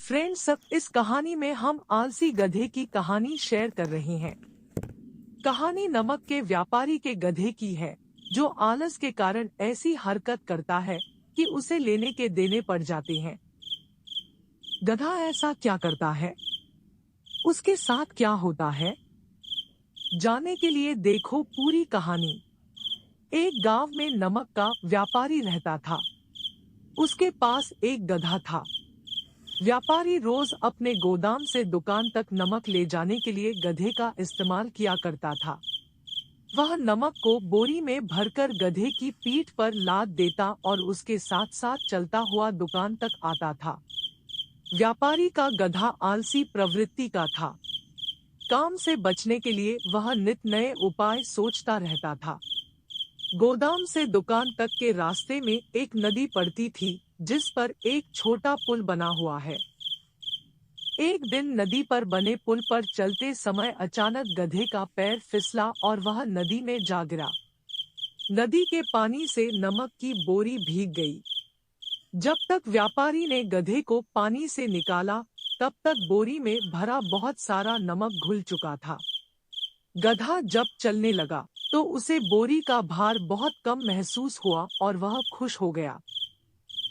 Friends, अब इस कहानी में हम आलसी गधे की कहानी शेयर कर रहे हैं। कहानी नमक के व्यापारी के गधे की है, जो आलस के कारण ऐसी हरकत करता है कि उसे लेने के देने पड़ जाते हैं। गधा ऐसा क्या करता है? उसके साथ क्या होता है? जानने के लिए देखो पूरी कहानी। एक गांव में नमक का व्यापारी रहता था। उसके पास एक गधा था। व्यापारी रोज अपने गोदाम से दुकान तक नमक ले जाने के लिए गधे का इस्तेमाल किया करता था। वह नमक को बोरी में भरकर गधे की पीठ पर लाद देता और उसके साथ साथ चलता हुआ दुकान तक आता था। व्यापारी का गधा आलसी प्रवृत्ति का था। काम से बचने के लिए वह नित नए उपाय सोचता रहता था। गोदाम से दुकान तक के रास्ते में एक नदी पड़ती थी, जिस पर एक छोटा पुल बना हुआ है। एक दिन नदी पर बने पुल पर चलते समय अचानक गधे का पैर फिसला और वह नदी में जा गिरा। नदी के पानी से नमक की बोरी भीग गई। जब तक व्यापारी ने गधे को पानी से निकाला, तब तक बोरी में भरा बहुत सारा नमक घुल चुका था। गधा जब चलने लगा तो उसे बोरी का भार बहुत कम महसूस हुआ और वह खुश हो गया।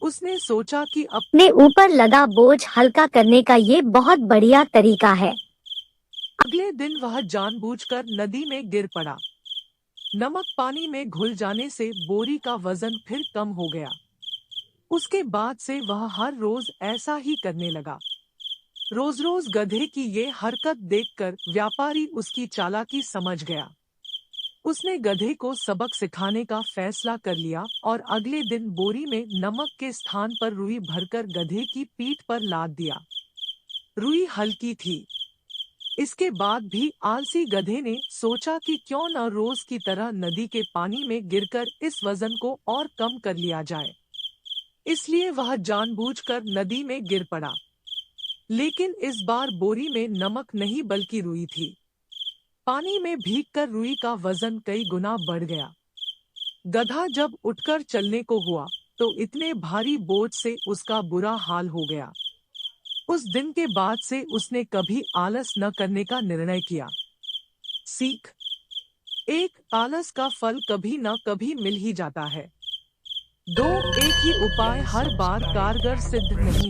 उसने सोचा कि अपने ऊपर लगा बोझ हल्का करने का ये बहुत बढ़िया तरीका है। अगले दिन वह जानबूझकर नदी में गिर पड़ा। नमक पानी में घुल जाने से बोरी का वजन फिर कम हो गया। उसके बाद से वह हर रोज ऐसा ही करने लगा। रोज रोज गधे की ये हरकत देखकर व्यापारी उसकी चालाकी समझ गया। उसने गधे को सबक सिखाने का फैसला कर लिया और अगले दिन बोरी में नमक के स्थान पर रुई भरकर गधे की पीठ पर लाद दिया। रुई हल्की थी। इसके बाद भी आलसी गधे ने सोचा कि क्यों न रोज की तरह नदी के पानी में गिरकर इस वजन को और कम कर लिया जाए। इसलिए वह जानबूझकर नदी में गिर पड़ा। लेकिन इस बार बोरी में नमक नहीं बल्कि रुई थी। पानी में भीगकर रुई का वजन कई गुना बढ़ गया। गधा जब उठकर चलने को हुआ तो इतने भारी बोझ से उसका बुरा हाल हो गया। उस दिन के बाद से उसने कभी आलस न करने का निर्णय किया। सीख: एक, आलस का फल कभी न कभी मिल ही जाता है। दो, एक ही उपाय हर बार कारगर सिद्ध नहीं